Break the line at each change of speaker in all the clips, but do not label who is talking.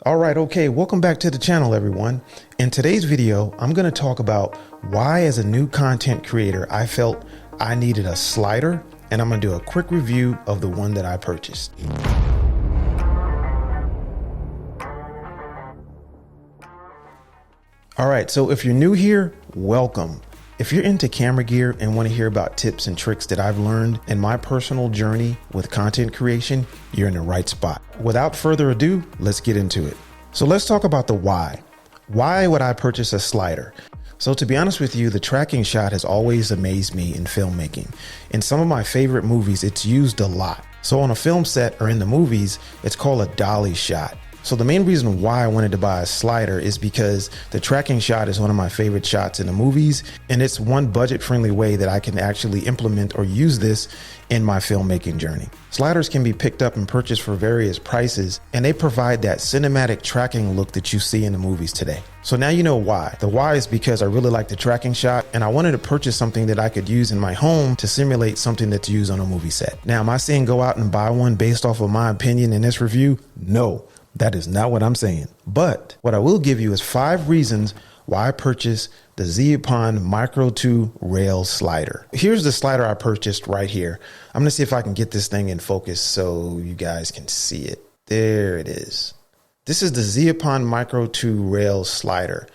Okay, welcome back to the channel, everyone. In today's video, I'm going to talk about why as a new content creator, I felt I needed a slider, and I'm going to do a quick review of the one that I purchased. All right, so if you're new here, welcome. If you're into camera gear and want to hear about tips and tricks that I've learned in my personal journey with content creation, you're in the right spot. Without further ado, let's get into it. So let's talk about the why. Why would I purchase a slider? So to be honest with you, the tracking shot has always amazed me in filmmaking. In some of my favorite movies, it's used a lot. So on a film set or in the movies, it's called a dolly shot. So the main reason why I wanted to buy a slider is because the tracking shot is one of my favorite shots in the movies, and it's one budget-friendly way that I can actually implement or use this in my filmmaking journey. Sliders can be picked up and purchased for various prices, and they provide that cinematic tracking look that you see in the movies today. So now you know why. The why is because I really like the tracking shot, and I wanted to purchase something that I could use in my home to simulate something that's used on a movie set. Now, am I saying go out and buy one based off of my opinion in this review? No. That is not what I'm saying. But what I will give you is 5 reasons why I purchased the Zeapon Micro 2 rail slider. Here's the slider I purchased right here. I'm going to see if I can get this thing in focus so you guys can see it. There it is. This is the Zeapon Micro 2 rail slider.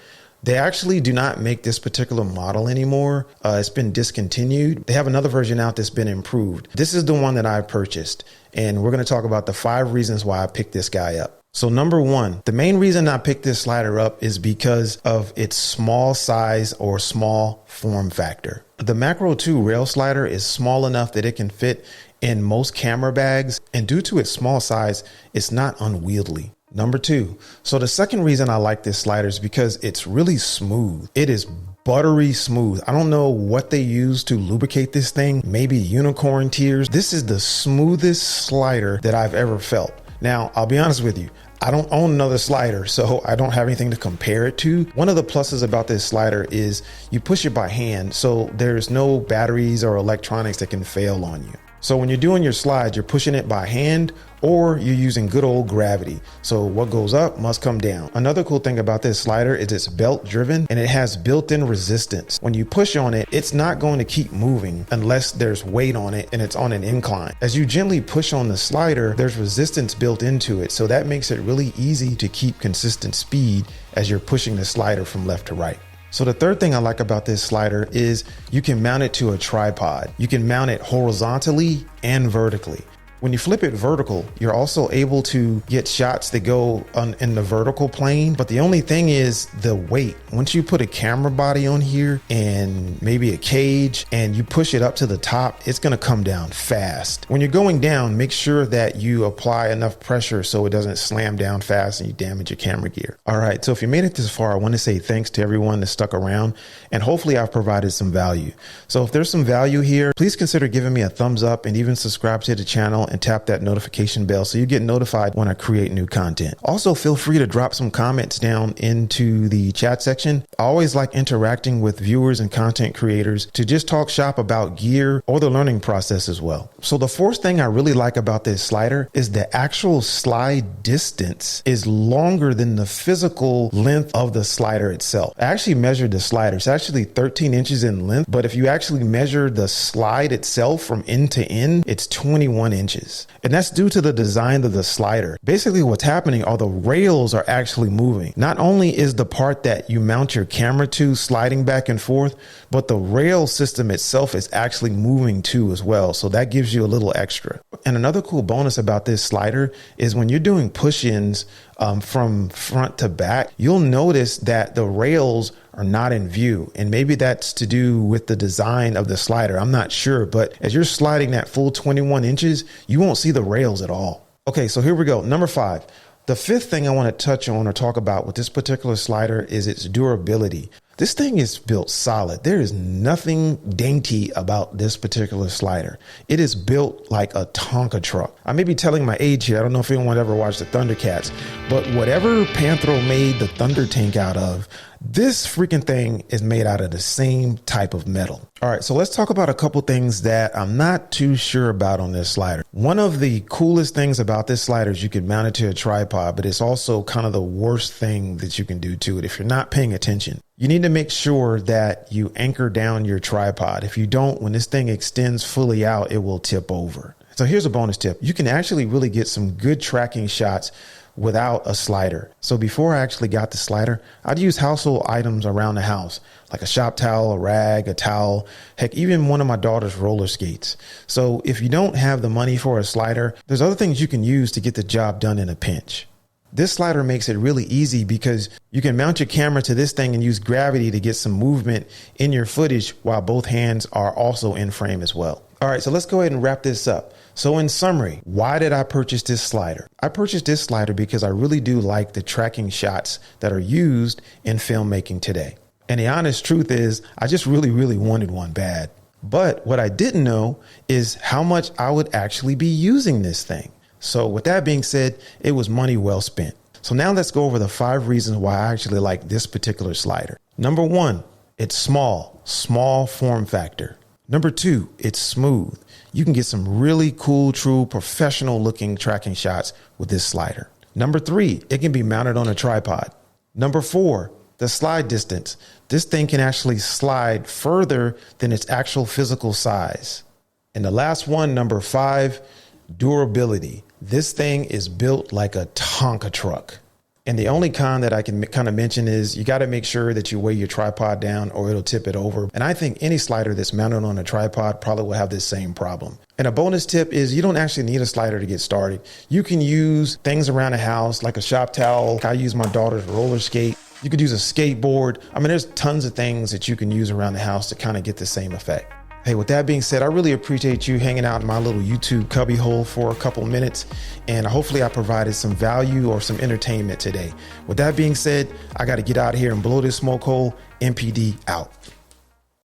They actually do not make this particular model anymore. It's been discontinued. They have another version out that's been improved. This is the one that I purchased, and we're going to talk about the 5 reasons why I picked this guy up. So number 1, the main reason I picked this slider up is because of its small size or small form factor. The Macro 2 rail slider is small enough that it can fit in most camera bags, and due to its small size, it's not unwieldy. Number 2, so the second reason I like this slider is because it's really smooth. It is buttery smooth. I don't know what they use to lubricate this thing, maybe unicorn tears. This is the smoothest slider that I've ever felt. Now, I'll be honest with you, I don't own another slider, so I don't have anything to compare it to. One of the pluses about this slider is you push it by hand, so there's no batteries or electronics that can fail on you. So when you're doing your slides, you're pushing it by hand or you're using good old gravity. So what goes up must come down. Another cool thing about this slider is it's belt driven and it has built-in resistance. When you push on it, it's not going to keep moving unless there's weight on it and it's on an incline. As you gently push on the slider, there's resistance built into it. So that makes it really easy to keep consistent speed as you're pushing the slider from left to right. So the third thing I like about this slider is you can mount it to a tripod. You can mount it horizontally and vertically. When you flip it vertical, you're also able to get shots that go in the vertical plane. But the only thing is the weight. Once you put a camera body on here and maybe a cage and you push it up to the top, it's going to come down fast. When you're going down, make sure that you apply enough pressure so it doesn't slam down fast and you damage your camera gear. All right, so if you made it this far, I want to say thanks to everyone that stuck around, and hopefully I've provided some value. So if there's some value here, please consider giving me a thumbs up and even subscribe to the channel and tap that notification bell so you get notified when I create new content. Also, feel free to drop some comments down into the chat section. I always like interacting with viewers and content creators to just talk shop about gear or the learning process as well. So the fourth thing I really like about this slider is the actual slide distance is longer than the physical length of the slider itself. I actually measured the slider. It's actually 13 inches in length, but if you actually measure the slide itself from end to end, it's 21 inches. And that's due to the design of the slider. Basically what's happening are the rails are actually moving. Not only is the part that you mount your camera to sliding back and forth, but the rail system itself is actually moving too as well. So that gives you a little extra. And another cool bonus about this slider is when you're doing push-ins from front to back, you'll notice that the rails are not in view. And maybe that's to do with the design of the slider. I'm not sure, but as you're sliding that full 21 inches, you won't see the rails at all. Okay, so here we go. Number 5. The fifth thing I want to touch on or talk about with this particular slider is its durability. This thing is built solid. There is nothing dainty about this particular slider. It is built like a Tonka truck. I may be telling my age here. I don't know if anyone ever watched the Thundercats, but whatever Panthro made the Thunder Tank out of, This freaking thing is made out of the same type of metal. All right, so let's talk about a couple things that I'm not too sure about on this slider. One of the coolest things about this slider is you can mount it to a tripod, but it's also kind of the worst thing that you can do to it if you're not paying attention. You need to make sure that you anchor down your tripod. If you don't, when this thing extends fully out, it will tip over. So here's a bonus tip. You can actually really get some good tracking shots without a slider. So before I actually got the slider, I'd use household items around the house, like a shop towel, a rag, a towel, heck, even one of my daughter's roller skates. So if you don't have the money for a slider, there's other things you can use to get the job done in a pinch. This slider makes it really easy because you can mount your camera to this thing and use gravity to get some movement in your footage while both hands are also in frame as well. All right, so let's go ahead and wrap this up. So in summary, why did I purchase this slider? I purchased this slider because I really do like the tracking shots that are used in filmmaking today. And the honest truth is, I just really wanted one bad. But what I didn't know is how much I would actually be using this thing. So with that being said, it was money well spent. So now let's go over the 5 reasons why I actually like this particular slider. Number 1, it's small form factor. Number 2, it's smooth. You can get some really cool, true, professional looking tracking shots with this slider. Number 3, it can be mounted on a tripod. Number 4, the slide distance. This thing can actually slide further than its actual physical size. And the last one, number 5, durability. This thing is built like a Tonka truck. And the only con that I can kind of mention is you got to make sure that you weigh your tripod down or it'll tip it over. And I think any slider that's mounted on a tripod probably will have this same problem. And a bonus tip is you don't actually need a slider to get started. You can use things around the house like a shop towel. I use my daughter's roller skate. You could use a skateboard. I mean, there's tons of things that you can use around the house to kind of get the same effect. Hey, with that being said, I really appreciate you hanging out in my little YouTube cubby hole for a couple minutes, and hopefully I provided some value or some entertainment today. With that being said, I got to get out of here and blow this smoke hole. MPD out.